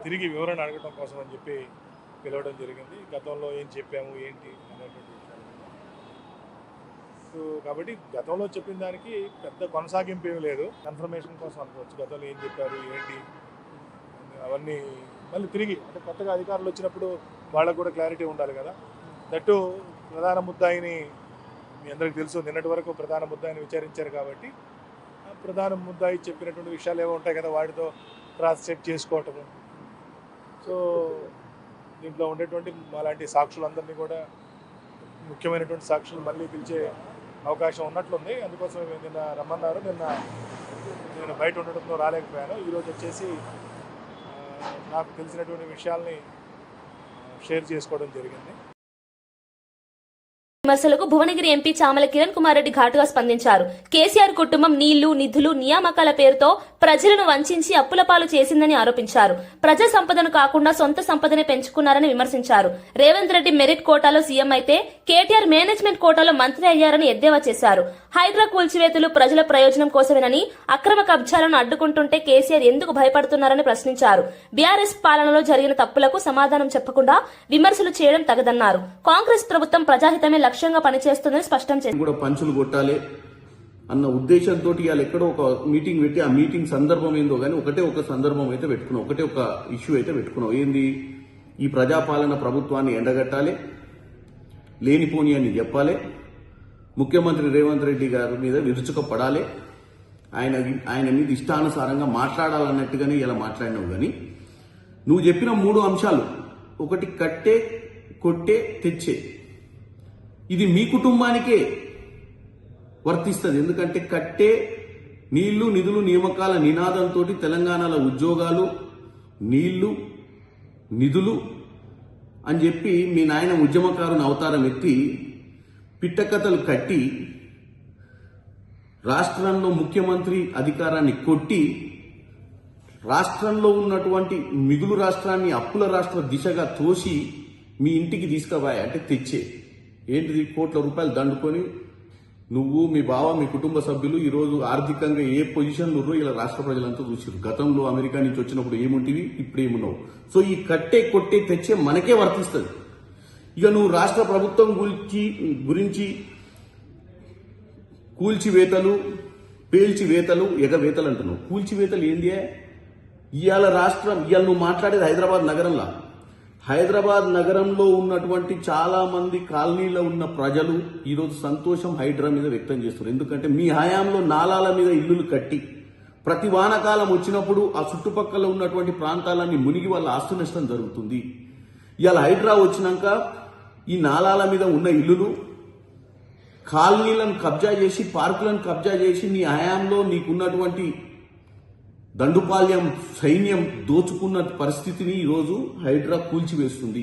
Speaker 10: తిరిగి వివరణ అడగడం కోసం అని చెప్పి పిలవడం జరిగింది. గతంలో ఏం చెప్పాము ఏంటి అనేటువంటి కాబట్టి గతంలో చెప్పిన దానికి పెద్ద కొనసాగింపు ఏమీ లేదు. కన్ఫర్మేషన్ కోసం అనుకోవచ్చు గతంలో ఏం చెప్పారు ఏంటి అవన్నీ మళ్ళీ తిరిగి అంటే కొత్తగా అధికారులు వచ్చినప్పుడు వాళ్ళకు కూడా క్లారిటీ ఉండాలి కదా. దట్టు ప్రధాన ముద్దాయిని మీ అందరికీ తెలుసు, నిన్నటి వరకు ప్రధాన ముద్దాయిని విచారించారు కాబట్టి ప్రధాన ముద్దాయి చెప్పినటువంటి విషయాలు ఏవో ఉంటాయి కదా, వాటితో క్రాస్ చెక్ చేసుకోవటము. సో దీంట్లో ఉండేటువంటి అలాంటి సాక్షులందరినీ కూడా ముఖ్యమైనటువంటి సాక్షులు మళ్ళీ పిలిచే అవకాశం ఉన్నట్లుంది. అందుకోసం నిన్న రమ్మన్నారు. నేను బయట ఉండడంతో రాలేకపోయాను. ఈరోజు వచ్చేసి నాకు తెలిసినటువంటి విషయాల్ని షేర్ చేసుకోవడం జరిగింది.
Speaker 1: విమర్శలకు భువనగిరి ఎంపీ చామల కిరణ్ కుమార్ రెడ్డి ఘాటుగా స్పందించారు. కేసీఆర్ కుటుంబం నీళ్లు, నిధులు, నియామకాల పేరుతో ప్రజలను వంచించి అప్పుల పాలు చేసిందని ఆరోపించారు. ప్రజా సంపదను కాకుండా సొంత సంపదనే పెంచుకున్నారని విమర్శించారు. రేవంత్ రెడ్డి మెరిట్ కోటాలో సీఎం అయితే కేటీఆర్ మేనేజ్మెంట్ కోటాలో మంత్రి అయ్యారని ఎద్దేవా చేశారు. హైడ్రా కూల్చివేతలు ప్రజల ప్రయోజనం కోసమేనని, అక్రమ కబ్జాలను అడ్డుకుంటుంటే కేసీఆర్ ఎందుకు భయపడుతున్నారని ప్రశ్నించారు. బీఆర్ఎస్ పాలనలో జరిగిన తప్పులకు సమాధానం చెప్పకుండా విమర్శలు చేయడం తగదన్నారు. కాంగ్రెస్ ప్రభుత్వం ప్రజాహితమే లక్ష్యంగా పనిచేస్తుందని స్పష్టం చేశారు.
Speaker 11: కూడా పంచులు కొట్టాలి అన్న ఉద్దేశంతో ఇవాళ ఎక్కడో ఒక మీటింగ్ పెట్టి ఆ మీటింగ్ సందర్భం ఏందో కానీ ఒక సందర్భం అయితే పెట్టుకున్నాం, ఒక ఇష్యూ అయితే పెట్టుకున్నాం. ఏంది? ఈ ప్రజాపాలన ప్రభుత్వాన్ని ఎండగట్టాలి, లేనిపోని అని చెప్పాలి, ముఖ్యమంత్రి రేవంత్ రెడ్డి గారి మీద విరుచుకపడాలి, ఆయన మీద ఇష్టానుసారంగా మాట్లాడాలన్నట్టుగానే ఇలా మాట్లాడినావు. కానీ నువ్వు చెప్పిన 3 అంశాలు, ఒకటి కట్టే, కొట్టే, తెచ్చే, ఇది మీ కుటుంబానికే వర్తిస్తుంది. ఎందుకంటే కట్టే, నీళ్లు, నిధులు, నియామకాల నినాదంతో తెలంగాణలో ఉద్యోగాలు, నీళ్లు, నిధులు అని చెప్పి మీ నాయన ఉద్యమకారుని అవతారం ఎత్తి పిట్టకథలు కట్టి రాష్ట్రంలో ముఖ్యమంత్రి అధికారాన్ని కొట్టి రాష్ట్రంలో ఉన్నటువంటి మిగులు రాష్ట్రాన్ని అప్పుల రాష్ట్ర దిశగా తోసి మీ ఇంటికి తీసుకుపోయా అంటే తెచ్చే. ఏంటిది? కోట్ల రూపాయలు దండుకొని నువ్వు, మీ బావ, మీ కుటుంబ సభ్యులు ఈరోజు ఆర్థికంగా ఏ పొజిషన్లో ఉన్నారో ఇలా రాష్ట్ర ప్రజలంతా చూసారు. గతంలో అమెరికా నుంచి వచ్చినప్పుడు ఏముంటివి, ఇప్పుడు ఏమున్నావు. సో ఈ కట్టే, కొట్టే, తెచ్చే మనకే వర్తిస్తుంది. ఇక నువ్వు రాష్ట్ర ప్రభుత్వం గురించి కూల్చివేతలు, పేల్చివేతలు, ఎగవేతలు అంటున్నావు. కూల్చివేతలు ఏంది? ఇవాళ నువ్వు మాట్లాడేది హైదరాబాద్ నగరంలో. హైదరాబాద్ నగరంలో ఉన్నటువంటి చాలా మంది కాలనీలో ఉన్న ప్రజలు ఈరోజు సంతోషం హైడ్రా మీద వ్యక్తం చేస్తారు. ఎందుకంటే మీ హయాంలో నాలాల మీద ఇల్లులు కట్టి ప్రతి వానకాలం వచ్చినప్పుడు ఆ చుట్టుపక్కల ఉన్నటువంటి ప్రాంతాలన్నీ మునిగి వాళ్ళ ఆస్తి నష్టం జరుగుతుంది. ఇవాళ హైడ్రా వచ్చినాక ఈ నాలాల మీద ఉన్న ఇల్లులు, కాలనీలను కబ్జా చేసి, పార్కులను కబ్జా చేసి నీ హయాంలో నీకున్నటువంటి దండుపాల్యం సైన్యం దోచుకున్న పరిస్థితిని ఈరోజు హైడ్రా కూల్చివేస్తుంది.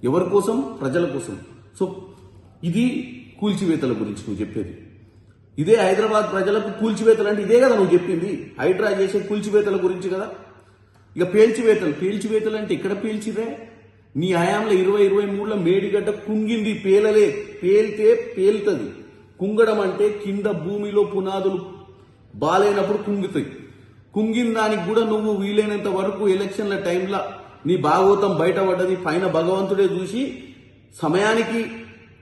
Speaker 11: ఎవరి కోసం? ప్రజల కోసం. సో ఇది కూల్చివేతల గురించి నువ్వు చెప్పేది. ఇదే హైదరాబాద్ ప్రజలకు కూల్చివేతలు అంటే ఇదే కదా నువ్వు చెప్పింది. హైడ్రా చేసే కూల్చివేతల గురించి కదా. ఇక పేల్చివేతలు అంటే ఇక్కడ పేల్చిరే. నీ హయాంలో 2023లో మేడిగడ్డ కుంగింది, పేలితే పేలుతుంది. కుంగడం అంటే కింద భూమిలో పునాదులు బాలైనప్పుడు కుంగుతాయి. కుంగిన దానికి కూడా నువ్వు వీలైనంత వరకు ఎలక్షన్ల టైంలో నీ భాగవతం బయటపడ్డది. పైన భగవంతుడే చూసి సమయానికి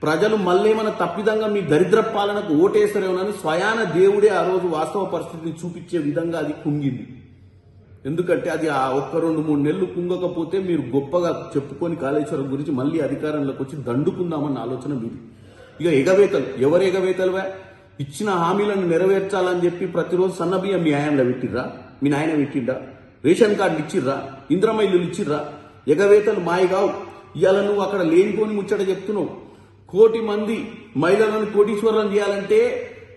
Speaker 11: ప్రజలు మళ్ళేమన్నా తప్పిదంగా మీ దరిద్ర పాలనకు ఓటేస్తారేమోనని స్వయాన దేవుడే ఆ రోజు వాస్తవ పరిస్థితిని చూపించే విధంగా అది కుంగింది. ఎందుకంటే అది ఆ 1-2-3 నెలలు కుంగకపోతే మీరు గొప్పగా చెప్పుకొని కాళేశ్వరం గురించి మళ్ళీ అధికారంలోకి వచ్చి దండుకుందామన్న ఆలోచన మీది. ఇక ఎగవేతలు, ఎవరు ఎగవేతలువా? ఇచ్చిన హామీలను నెరవేర్చాలని చెప్పి ప్రతిరోజు సన్నబియ్యం మీ హయాంలో పెట్టిర్రా? మీ నాయన పెట్టిండా? రేషన్ కార్డులు ఇచ్చిర్రా? ఇంద్రమ్మ ఇల్లులు ఇచ్చిర్రా? ఎగవేతలు మాయగావు. ఇవాళ నువ్వు అక్కడ లేనిపోని ముచ్చట చెప్తున్నావు. 1 కోటి మంది మహిళలను కోటీశ్వరులను చేయాలంటే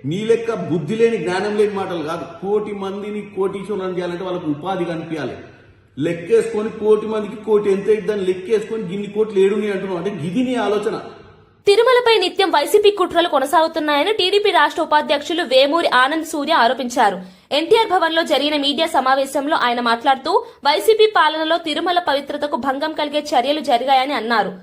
Speaker 11: నీ లెక్క బుద్ధి లేని, జ్ఞానం లేని మాటలు కాదు. 1 కోటి మందిని కోటీశ్వరులను చేయాలంటే వాళ్ళకు ఉపాధి కనిపించాలి. లెక్కేసుకొని 1 కోటి మందికి 1 కోటి ఎంత ఇద్దని లెక్కేసుకొని గిన్ని కోట్లు ఏడుని అంటున్నావు. అంటే గిది నీ ఆలోచన.
Speaker 1: తిరుమలపై నిత్యం వైసీపీ కుట్రలు కొనసాగుతున్నాయని టీడీపీ రాష్ట్ర ఉపాధ్యక్షులు వేమూరి ఆనంద్ సూర్య ఆరోపించారు. ఎన్టీఆర్ భవన్ లో జరిగిన మీడియా సమావేశంలో ఆయన మాట్లాడుతూ వైసీపీ పాలనలో తిరుమల పవిత్రతకు భంగం కలిగే చర్యలు జరిగాయని అన్నారు.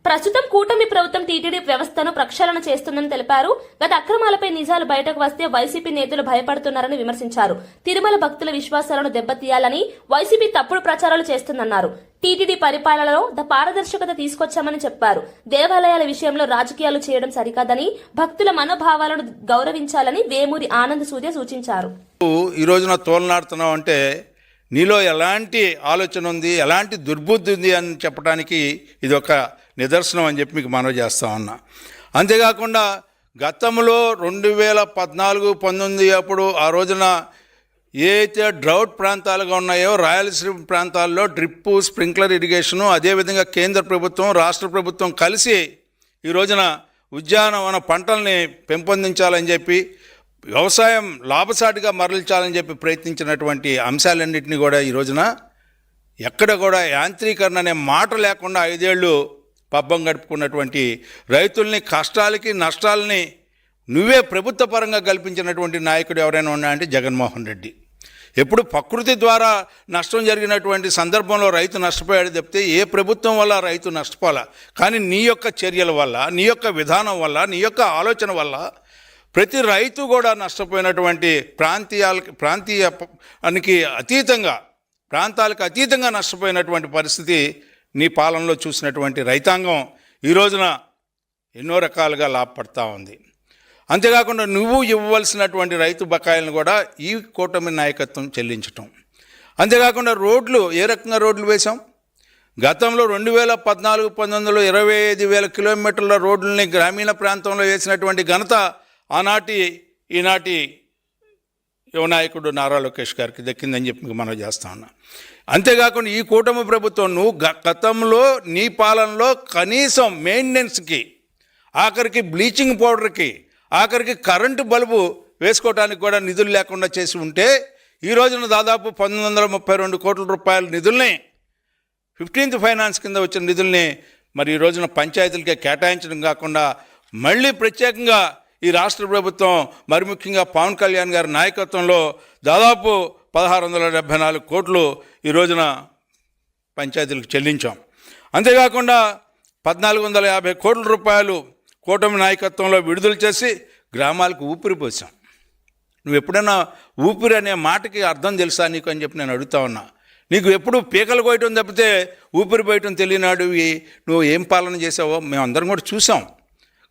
Speaker 1: ప్రస్తుతం కూటమి ప్రభుత్వం టీటీడీ వ్యవస్థను ప్రక్షాళన చేస్తుందని తెలిపారు. గత అక్రమాలపై నిజాలు బయటకు వస్తే వైసీపీ నేతలు భయపడుతున్నారని విమర్శించారు. తిరుమల భక్తుల విశ్వాసాలను దెబ్బతీయాలని వైసీపీ తప్పుడు ప్రచారాలు చేస్తుందన్నారు. టీటీడీ పరిపాలనలో పారదర్శకత తీసుకొచ్చామని చెప్పారు. దేవాలయాల విషయంలో రాజకీయాలు చేయడం సరికాదని, భక్తుల మనోభావాలను గౌరవించాలని వేమూరి ఆనంద్ సూర్య సూచించారు.
Speaker 5: ఈ రోజున తోలనాడుతున్నావు అంటే నీలో ఎలాంటి ఆలోచన ఉంది, ఎలాంటి దుర్బుద్ధి ఉంది అని చెప్పడానికి ఇది ఒక నిదర్శనం అని చెప్పి మీకు మనవి చేస్తా ఉన్నా. అంతేకాకుండా గతంలో 2014-19 అప్పుడు ఆ రోజున ఏ అయితే డ్రౌట్ ప్రాంతాలుగా ఉన్నాయో రాయలసీమ ప్రాంతాల్లో డ్రిప్పు, స్ప్రింక్లర్ ఇరిగేషను, అదేవిధంగా కేంద్ర ప్రభుత్వం, రాష్ట్ర ప్రభుత్వం కలిసి ఈ రోజున ఉద్యానవన పంటల్ని పెంపొందించాలని చెప్పి, వ్యవసాయం లాభసాటిగా మరల్చాలని చెప్పి ప్రయత్నించినటువంటి అంశాలన్నింటినీ కూడా ఈ రోజున ఎక్కడ కూడా యాంత్రీకరణ అనే మాట లేకుండా 5 ఏళ్ళు పబ్బం గడుపుకున్నటువంటి రైతుల్ని కష్టాలకి నష్టాలని నువ్వే ప్రభుత్వ పరంగా కల్పించినటువంటి నాయకుడు ఎవరైనా ఉన్నాయంటే జగన్మోహన్ రెడ్డి. ఎప్పుడు ప్రకృతి ద్వారా నష్టం జరిగినటువంటి సందర్భంలో రైతు నష్టపోయాడు తప్పితే ఏ ప్రభుత్వం వల్ల రైతు నష్టపోలే. కానీ నీ యొక్క చర్యల వల్ల, నీ యొక్క విధానం వల్ల, నీ యొక్క ఆలోచన వల్ల ప్రతి రైతు కూడా నష్టపోయినటువంటి ప్రాంతానికి అతీతంగా నష్టపోయినటువంటి పరిస్థితి నీ పాలనలో చూసినటువంటి రైతాంగం ఈ రోజున ఎన్నో రకాలుగా లాభపడతా ఉంది. అంతేకాకుండా నువ్వు ఇవ్వవలసినటువంటి రైతు బకాయిలను కూడా ఈ కూటమి నాయకత్వం చెల్లించటం. అంతేకాకుండా రోడ్లు ఏ రకంగా రోడ్లు వేశాం. గతంలో 2014-19లో 25,000 కిలోమీటర్ల రోడ్లని గ్రామీణ ప్రాంతంలో వేసినటువంటి ఘనత ఈనాటి యువ నాయకుడు నారా లోకేష్ గారికి దక్కిందని చెప్పి మీకు మనం చేస్తా ఉన్నా. అంతేకాకుండా ఈ కూటమి ప్రభుత్వం నువ్వు గతంలో నీ పాలనలో కనీసం మెయింటెనెన్స్కి, ఆఖరికి బ్లీచింగ్ పౌడర్కి, ఆఖరికి కరెంటు బల్బు వేసుకోవడానికి కూడా నిధులు లేకుండా చేసి ఉంటే ఈ రోజున దాదాపు 1932 కోట్ల రూపాయల నిధుల్ని 15th ఫైనాన్స్ కింద వచ్చిన నిధుల్ని మరి ఈ రోజున పంచాయతీలకే కేటాయించడం కాకుండా మళ్ళీ ప్రత్యేకంగా ఈ రాష్ట్ర ప్రభుత్వం మరి ముఖ్యంగా పవన్ కళ్యాణ్ గారి నాయకత్వంలో దాదాపు 1674 కోట్లు ఈ రోజున పంచాయతీలకు చెల్లించాం. అంతేకాకుండా 1450 కోట్ల రూపాయలు కూటమి నాయకత్వంలో విడుదల చేసి గ్రామాలకు ఊపిరి పోసాం. నువ్వు ఎప్పుడైనా ఊపిరి అనే మాటకి అర్థం తెలుసా నీకు అని చెప్పి నేను అడుగుతా ఉన్నా. నీకు ఎప్పుడు పీకలు కోయటం తప్పితే ఊపిరి పోయటం తెలియనాడు నువ్వు ఏం పాలన చేసావో మేమందరం కూడా చూసాం.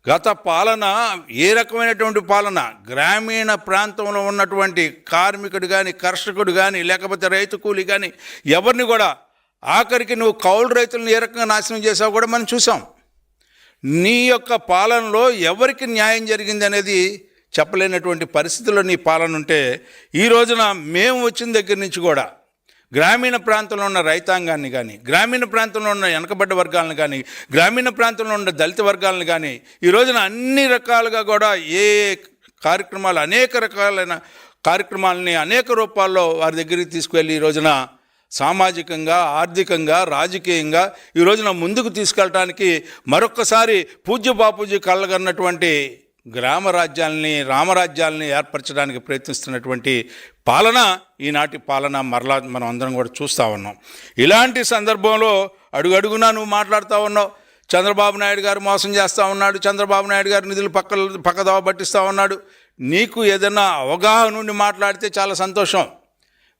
Speaker 5: గత పాలన ఏ రకమైనటువంటి పాలన, గ్రామీణ ప్రాంతంలో ఉన్నటువంటి కార్మికుడు కానీ, కర్షకుడు కానీ, లేకపోతే రైతు కూలి కానీ ఎవరిని కూడా, ఆఖరికి నువ్వు కౌలు రైతులను ఏ రకంగా నాశనం చేసావు కూడా మనం చూసాం. నీ యొక్క పాలనలో ఎవరికి న్యాయం జరిగింది అనేది చెప్పలేనటువంటి పరిస్థితుల్లో నీ పాలన ఉంటే ఈ రోజున మేము వచ్చిన దగ్గర నుంచి కూడా గ్రామీణ ప్రాంతంలో ఉన్న రైతాంగాన్ని కానీ, గ్రామీణ ప్రాంతంలో ఉన్న వెనకబడ్డ వర్గాలను కానీ, గ్రామీణ ప్రాంతంలో ఉన్న దళిత వర్గాలను కానీ ఈ రోజున అన్ని రకాలుగా కూడా అనేక రకాలైన కార్యక్రమాలని అనేక రూపాల్లో వారి దగ్గరికి తీసుకువెళ్ళి ఈ రోజున సామాజికంగా, ఆర్థికంగా, రాజకీయంగా ఈ రోజున ముందుకు తీసుకెళ్ళటానికి మరొక్కసారి పూజ్య బాపూజీ కళ్ళగన్నటువంటి రామరాజ్యాలని ఏర్పరచడానికి ప్రయత్నిస్తున్నటువంటి పాలన ఈనాటి పాలన మరలా మనం అందరం కూడా చూస్తూ ఉన్నాం. ఇలాంటి సందర్భంలో అడుగడుగునా నువ్వు మాట్లాడుతూ ఉన్నావు. చంద్రబాబు నాయుడు గారు మోసం చేస్తూ ఉన్నాడు, చంద్రబాబు నాయుడు గారు నిధులు పక్కదోవ పట్టిస్తూ ఉన్నాడు. నీకు ఏదైనా అవగాహన నుండి మాట్లాడితే చాలా సంతోషం.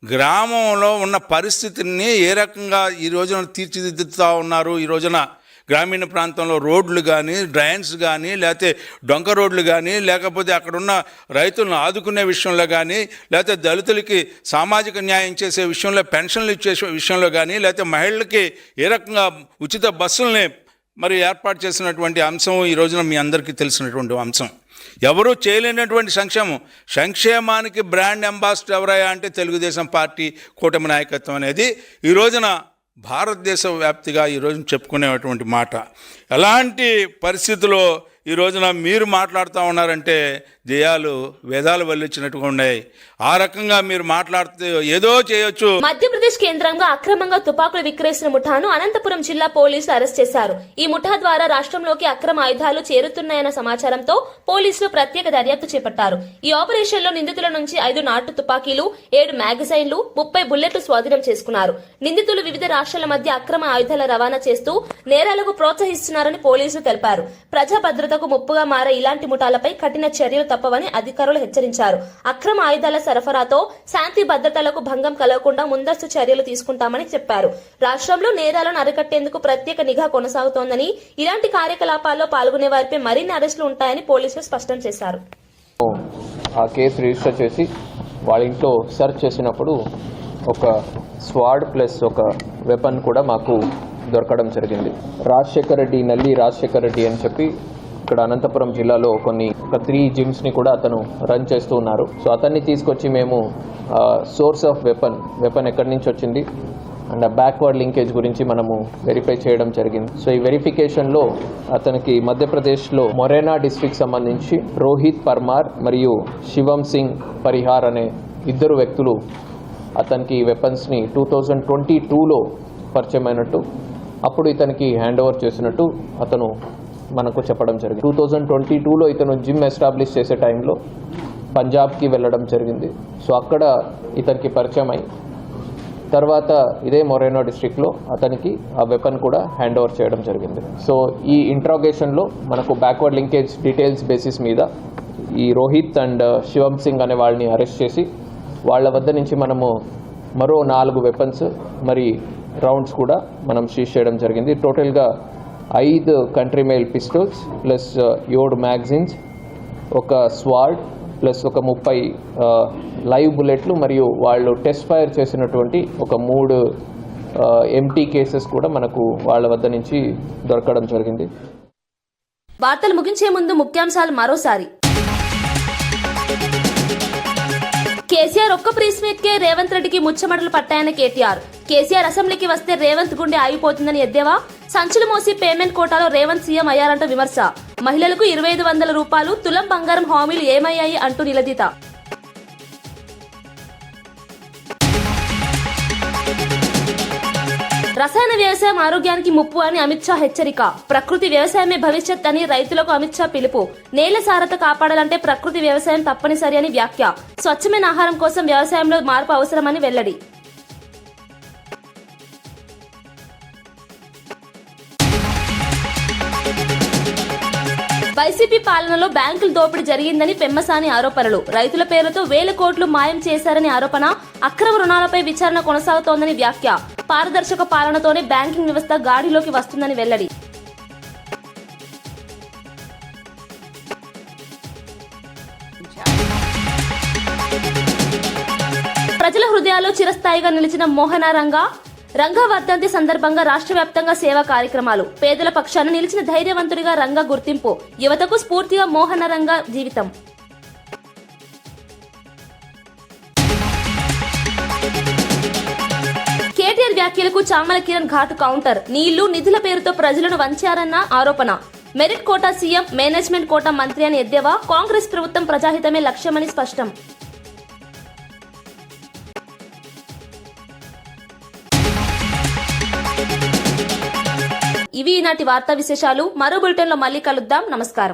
Speaker 5: గ్రామంలో ఉన్న పరిస్థితిని ఏ రకంగా ఈ రోజున తీర్చిదిద్దుతూ ఉన్నారు. ఈ రోజున గ్రామీణ ప్రాంతంలో రోడ్లు కానీ, డ్రైన్స్ కానీ, లేకపోతే డొంక రోడ్లు కానీ, లేకపోతే అక్కడున్న రైతులను ఆదుకునే విషయంలో కానీ, లేకపోతే దళితులకి సామాజిక న్యాయం చేసే విషయంలో, పెన్షన్లు ఇచ్చే విషయంలో కానీ, లేకపోతే మహిళలకి ఏ రకంగా ఉచిత బస్సుల్ని మరి ఏర్పాటు చేసినటువంటి అంశం ఈ రోజున మీ అందరికీ తెలిసినటువంటి అంశం. ఎవరూ చేయలేనటువంటి సంక్షేమానికి బ్రాండ్ అంబాసిడర్ ఎవరయ్యా అంటే తెలుగుదేశం పార్టీ కూటమి నాయకత్వం అనేది ఈ రోజున భారతదేశ వ్యాప్తిగా ఈరోజు చెప్పుకునేటువంటి మాట. ఎలాంటి పరిస్థితుల్లో ఈ రోజున మీరు మాట్లాడుతూ ఉన్నారంటే జయాలు వేదాలు వల్లించినట్టుగా ఉన్నాయి. ఆ రకంగా మీరు మాట్లాడితే ఏదో చేయొచ్చు.
Speaker 1: మధ్యప్రదేశ్ కేంద్రంగా అక్రమంగా తుపాకులు విక్రయిస్తున్న ముఠాను అనంతపురం జిల్లా పోలీసులు అరెస్ట్ చేశారు. ఈ ముఠా ద్వారా రాష్ట్రంలోకి అక్రమ ఆయుధాలు చేరుతున్నాయన్న సమాచారంతో పోలీసులు ప్రత్యేక దర్యాప్తు చేపట్టారు. ఈ ఆపరేషన్ లో నిందితుల నుంచి 5 నాటు తుపాకీలు, 7 మ్యాగజైన్లు, 30 బుల్లెట్లు స్వాధీనం చేసుకున్నారు. నిందితులు వివిధ రాష్ట్రాల మధ్య అక్రమ ఆయుధాల రవాణా చేస్తూ నేరాలకు ప్రోత్సహిస్తున్నారు చేస్తున్నారని పోలీసులు తెలిపారు. ప్రజా భద్రతకు ముప్పుగా మారే ఇలాంటి ముఠాలపై కఠిన చర్యలు తప్పవని అధికారులు హెచ్చరించారు. అక్రమ ఆయుధాల సరఫరాతో శాంతి భద్రతలకు భంగం కలగకుండా ముందస్తు చర్యలు తీసుకుంటామని చెప్పారు. రాష్ట్రంలో నేరాలను అరికట్టేందుకు ప్రత్యేక నిఘా కొనసాగుతోందని, ఇలాంటి కార్యకలాపాల్లో పాల్గొనే వారిపై మరిన్ని అరెస్టులు ఉంటాయని పోలీసులు స్పష్టం చేశారు.
Speaker 12: ఆ కేసు రిజిస్టర్ చేసి వాళ్ళ ఇంట్లో సెర్చ్ చేసినప్పుడు ఒక స్వాడ్ ప్లస్ ఒక వెపన్ కూడా మాకు దొరకడం జరిగింది. నల్లి రాజశేఖర్ రెడ్డి అని చెప్పి ఇక్కడ అనంతపురం జిల్లాలో ఒక 3 జిమ్స్ని కూడా అతను రన్ చేస్తూ ఉన్నారు. సో అతన్ని తీసుకొచ్చి మేము సోర్స్ ఆఫ్ వెపన్ ఎక్కడి నుంచి వచ్చింది అండ్ బ్యాక్వర్డ్ లింకేజ్ గురించి మనము వెరిఫై చేయడం జరిగింది. సో ఈ వెరిఫికేషన్లో అతనికి మధ్యప్రదేశ్లో మొరేనా డిస్ట్రిక్ట్ సంబంధించి రోహిత్ పర్మార్ మరియు శివం సింగ్ పరిహార్ అనే 2 వ్యక్తులు అతనికి ఈ వెపన్స్ని 2022లో పరిచయం అయినట్టు, అప్పుడు ఇతనికి హ్యాండ్ ఓవర్ చేసినట్టు అతను మనకు చెప్పడం జరిగింది. 2022లో ఇతను జిమ్ ఎస్టాబ్లిష్ చేసే టైంలో పంజాబ్కి వెళ్ళడం జరిగింది. సో అక్కడ ఇతనికి పరిచయం అయి తర్వాత ఇదే మొరేనా డిస్ట్రిక్ట్లో అతనికి ఆ వెపన్ కూడా హ్యాండ్ ఓవర్ చేయడం జరిగింది. సో ఈ ఇంట్రాగేషన్లో మనకు బ్యాక్వర్డ్ లింకేజ్ డీటెయిల్స్ బేసిస్ మీద ఈ రోహిత్ అండ్ శివం సింగ్ అనే వాళ్ళని అరెస్ట్ చేసి వాళ్ళ వద్ద నుంచి మనము మరో 4 వెపన్స్ మరి రౌండ్స్ కూడా మనం సీజ్ చేయడం జరిగింది. టోటల్గా 5 country male pistols plus 7 magazines, ఒక స్వాడ్ ప్లస్ ఒక 30 లైవ్ బుల్లెట్లు మరియు వాళ్ళు టెస్ట్ ఫైర్ చేసినటువంటి ఒక 3 ఎంటీ కేసెస్ కూడా మనకు వాళ్ళ వద్ద నుంచి దొరకడం జరిగింది.
Speaker 1: వార్తలు ముగించే ముందు ముఖ్యాంశాలు మరోసారి. కేసీఆర్ ఒక్క ప్రెస్ మీట్ కే రేవంత్ రెడ్డికి ముచ్చమటలు పట్టాయని కేసీఆర్ అసెంబ్లీకి వస్తే రేవంత్ గుండె ఆగిపోతుందని ఎద్దేవా. సంచులు మోసి పేమెంట్ కోటాలో రేవంత్ సీఎం అయ్యారంటూ విమర్శ. మహిళలకు 2500 రూపాయలు తులం బంగారం హామీలు ఏమయ్యాయి అంటూ నిలదీత. రసాయన వ్యవసాయం ఆరోగ్యానికి ముప్పు అని అమిత్ షా హెచ్చరిక. ప్రకృతి వ్యవసాయమే భవిష్యత్ అని రైతులకు అమిత్ షా పిలుపు. నేల సారత కాపాడాలంటే ప్రకృతి వ్యవసాయం తప్పనిసరి అని వ్యాఖ్య. స్వచ్ఛమైన ఆహారం కోసం వ్యవసాయంలో మార్పు అవసరమని వెల్లడి. వైసీపీ పాలనలో బ్యాంకుల దోపిడీ జరిగిందని పెమ్మసాని ఆరోపణలు. రైతుల పేరుతో 1000 కోట్లు మాయం చేశారని ఆరోపణ. అక్రమ రుణాలపై విచారణ కొనసాగుతోందని వ్యాఖ్య. పారదర్శక పాలనతోనే బ్యాంకింగ్ వ్యవస్థ గాడిలోకి వస్తుందని వెల్లడి. ప్రజల హృదయాల్లో చిరస్థాయిగా నిలిచిన మోహన రంగా వర్ధంతి సందర్భంగా రాష్ట్ర వ్యాప్తంగా సేవా కార్యక్రమాలు. పేదల పక్షాన నిలిచిన ధైర్యవంతుడిగా రంగా గుర్తింపు. యువతకు స్ఫూర్తిగా మోహన రంగా జీవితం. కేటీఆర్ వ్యాఖ్యలకు చామల కిరణ్ ఘాటు కౌంటర్. నీళ్లు నిధుల పేరుతో ప్రజలను వంచారన్న ఆరోపణ. Merit quota CM, management quota మంత్రి అని ఎద్దేవా. కాంగ్రెస్ ప్రభుత్వం ప్రజాహితమే లక్ష్యమని స్పష్టం. ఇవి ఈనాటి వార్తా విశేషాలు. మరో బులెటిన్ లో మళ్ళీ కలుద్దాం. నమస్కారం.